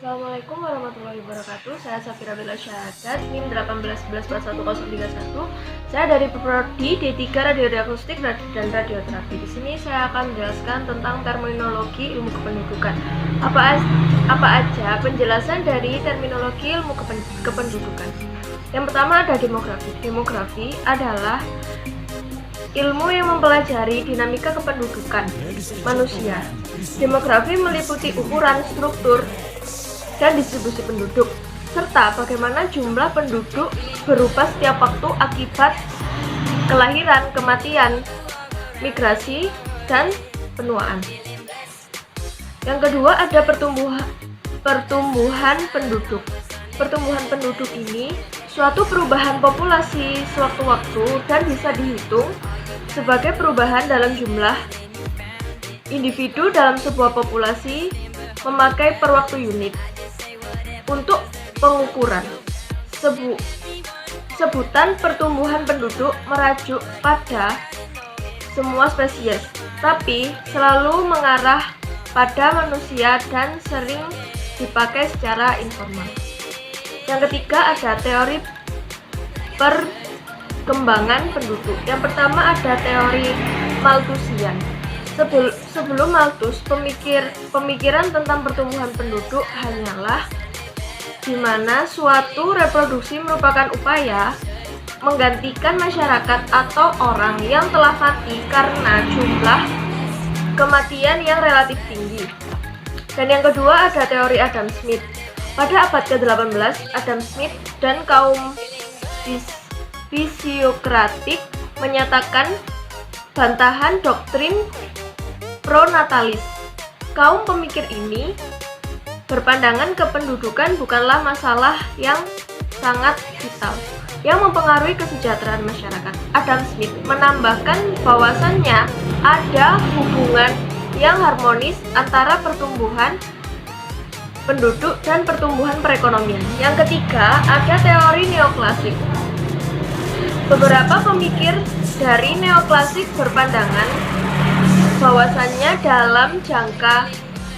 Assalamualaikum warahmatullahi wabarakatuh. Saya Safira Bella Syahadat, NIM 18114131. Saya dari Prodi D3 Radioakustik dan Radioterapi. Di sini saya akan menjelaskan tentang terminologi ilmu kependudukan. Apa aja penjelasan dari terminologi ilmu kependudukan? Yang pertama ada demografi. Demografi adalah ilmu yang mempelajari dinamika kependudukan manusia. Demografi meliputi ukuran, struktur, dan distribusi penduduk, serta bagaimana jumlah penduduk berubah setiap waktu akibat kelahiran, kematian, migrasi, dan penuaan. Yang kedua ada pertumbuhan penduduk. Pertumbuhan penduduk ini suatu perubahan populasi sewaktu-waktu dan bisa dihitung sebagai perubahan dalam jumlah individu dalam sebuah populasi memakai per waktu unit. Untuk pengukuran, sebutan pertumbuhan penduduk merujuk pada semua spesies, tapi selalu mengarah pada manusia dan sering dipakai secara informal. Yang ketiga ada teori perkembangan penduduk. Yang pertama ada teori Malthusian. Sebelum Malthus, pemikiran tentang pertumbuhan penduduk hanyalah di mana suatu reproduksi merupakan upaya menggantikan masyarakat atau orang yang telah mati karena jumlah kematian yang relatif tinggi. Dan yang kedua ada teori Adam Smith. Pada abad ke-18, Adam Smith dan kaum fisiokratik menyatakan bantahan doktrin pronatalis. Kaum pemikir ini berpandangan kependudukan bukanlah masalah yang sangat vital yang mempengaruhi kesejahteraan masyarakat. Adam Smith menambahkan bahwasannya ada hubungan yang harmonis antara pertumbuhan penduduk dan pertumbuhan perekonomian. Yang ketiga, ada teori neoklasik. Beberapa pemikir dari neoklasik berpandangan bahwasannya dalam jangka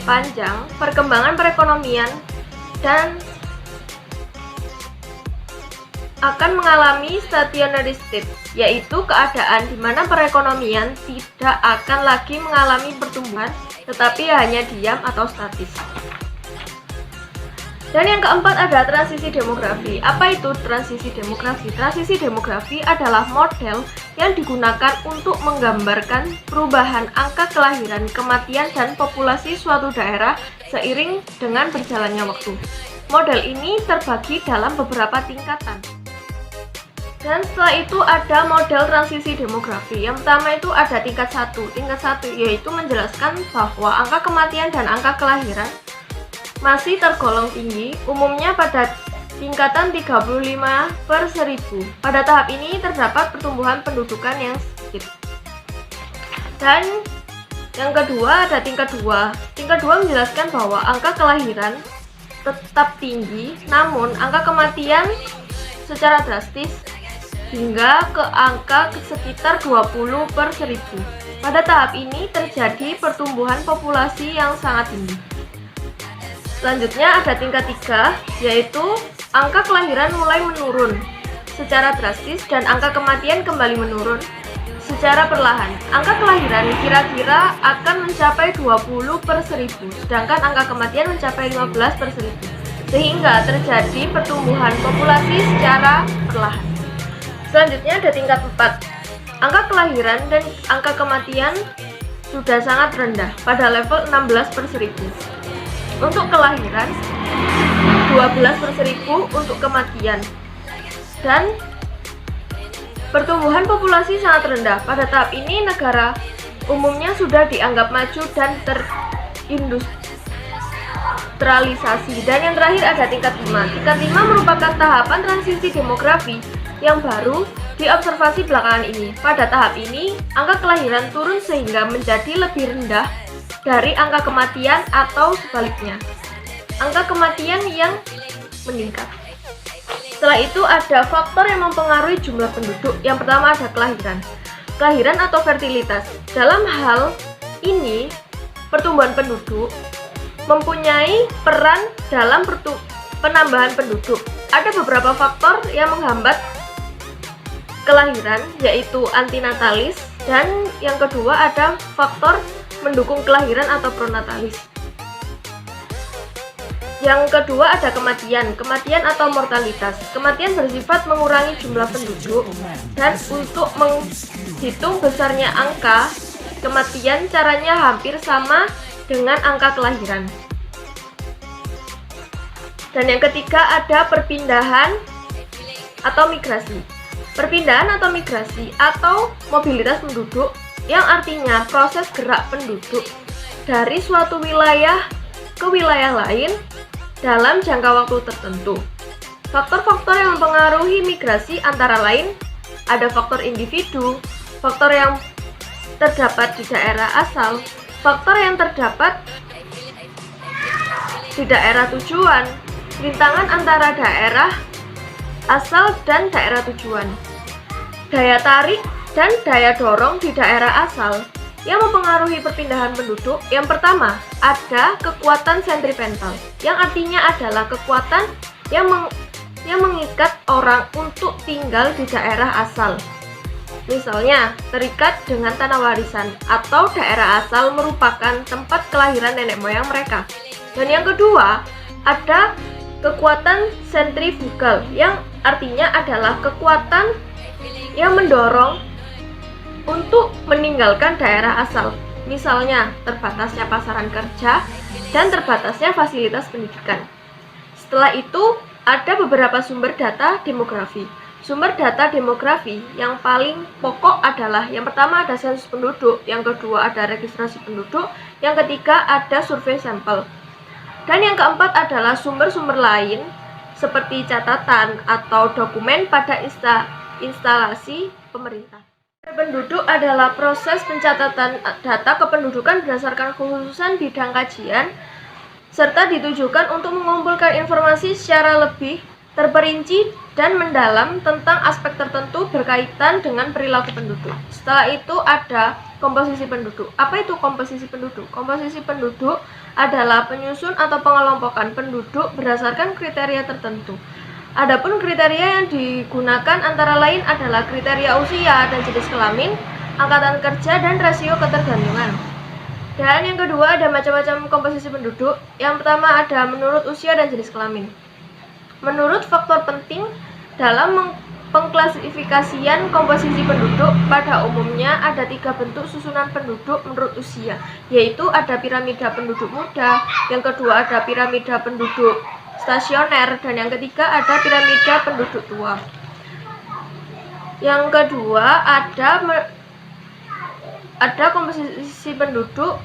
panjang perkembangan perekonomian dan akan mengalami stationary state, yaitu keadaan di mana perekonomian tidak akan lagi mengalami pertumbuhan tetapi hanya diam atau statis. Dan yang keempat ada transisi demografi. Apa itu transisi demografi? Transisi demografi adalah model yang digunakan untuk menggambarkan perubahan angka kelahiran, kematian, dan populasi suatu daerah seiring dengan berjalannya waktu. Model ini terbagi dalam beberapa tingkatan. Dan setelah itu ada model transisi demografi. Yang pertama itu ada tingkat 1. Tingkat 1 yaitu menjelaskan bahwa angka kematian dan angka kelahiran masih tergolong tinggi, umumnya pada tingkatan 35/1000. Pada tahap ini terdapat pertumbuhan pendudukan yang sedikit. Dan yang kedua ada tingkat 2. Tingkat 2 menjelaskan bahwa angka kelahiran tetap tinggi, namun angka kematian secara drastis hingga ke angka sekitar 20/1000. Pada tahap ini terjadi pertumbuhan populasi yang sangat tinggi. Selanjutnya ada tingkat 3, yaitu angka kelahiran mulai menurun secara drastis dan angka kematian kembali menurun secara perlahan. Angka kelahiran kira-kira akan mencapai 20/1000, sedangkan angka kematian mencapai 15/1000, sehingga terjadi pertumbuhan populasi secara perlahan. Selanjutnya ada tingkat 4. Angka kelahiran dan angka kematian sudah sangat rendah pada level 16/1000. Untuk kelahiran, 12/1000 untuk kematian, dan pertumbuhan populasi sangat rendah. Pada tahap ini negara umumnya sudah dianggap maju dan terindustrialisasi. Dan yang terakhir ada tingkat 5. Tingkat 5 merupakan tahapan transisi demografi yang baru diobservasi belakangan ini. Pada tahap ini, angka kelahiran turun sehingga menjadi lebih rendah dari angka kematian atau sebaliknya, angka kematian yang meningkat. Setelah itu ada faktor yang mempengaruhi jumlah penduduk. Yang pertama ada kelahiran atau fertilitas. Dalam hal ini, pertumbuhan penduduk mempunyai peran dalam penambahan penduduk. Ada beberapa faktor yang menghambat kelahiran, yaitu antinatalis, dan yang kedua ada faktor mendukung kelahiran atau pronatalis. Yang kedua ada kematian atau mortalitas. Kematian bersifat mengurangi jumlah penduduk, dan untuk menghitung besarnya angka kematian caranya hampir sama dengan angka kelahiran. Dan yang ketiga ada perpindahan atau migrasi. Perpindahan atau migrasi atau mobilitas penduduk yang artinya proses gerak penduduk dari suatu wilayah ke wilayah lain dalam jangka waktu tertentu. Faktor-faktor yang mempengaruhi migrasi antara lain ada faktor individu, faktor yang terdapat di daerah asal, faktor yang terdapat di daerah tujuan, rintangan antara daerah asal dan daerah tujuan, daya tarik dan daya dorong di daerah asal yang mempengaruhi perpindahan penduduk. Yang pertama, ada kekuatan sentripetal, yang artinya adalah kekuatan yang mengikat orang untuk tinggal di daerah asal. Misalnya, terikat dengan tanah warisan atau daerah asal merupakan tempat kelahiran nenek moyang mereka. Dan yang kedua, ada kekuatan sentrifugal, yang artinya adalah kekuatan yang mendorong untuk meninggalkan daerah asal. Misalnya, terbatasnya pasaran kerja dan terbatasnya fasilitas pendidikan. Setelah itu, ada beberapa sumber data demografi. Sumber data demografi yang paling pokok adalah yang pertama ada sensus penduduk, yang kedua ada registrasi penduduk, yang ketiga ada survei sampel. Dan yang keempat adalah sumber-sumber lain seperti catatan atau dokumen pada instalasi pemerintah. Penduduk adalah proses pencatatan data kependudukan berdasarkan kekhususan bidang kajian serta ditujukan untuk mengumpulkan informasi secara lebih terperinci dan mendalam tentang aspek tertentu berkaitan dengan perilaku penduduk. Setelah itu ada komposisi penduduk. Apa itu komposisi penduduk? Komposisi penduduk adalah penyusun atau pengelompokan penduduk berdasarkan kriteria tertentu. Adapun kriteria yang digunakan antara lain adalah kriteria usia dan jenis kelamin, angkatan kerja, dan rasio ketergantungan. Dan yang kedua ada macam-macam komposisi penduduk. Yang pertama ada menurut usia dan jenis kelamin. Menurut faktor penting dalam pengklasifikasian komposisi penduduk, pada umumnya ada 3 bentuk susunan penduduk menurut usia, yaitu ada piramida penduduk muda, yang kedua ada piramida penduduk stasioner, dan yang ketiga ada piramida penduduk tua. Yang kedua ada komposisi penduduk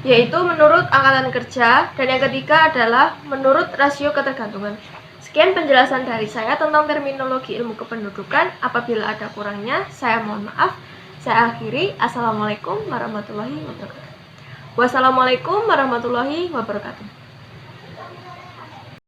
yaitu menurut angkatan kerja, dan yang ketiga adalah menurut rasio ketergantungan. Sekian penjelasan dari saya tentang terminologi ilmu kependudukan. Apabila ada kurangnya, saya mohon maaf. Saya akhiri. Assalamualaikum warahmatullahi wabarakatuh. Wassalamualaikum warahmatullahi wabarakatuh.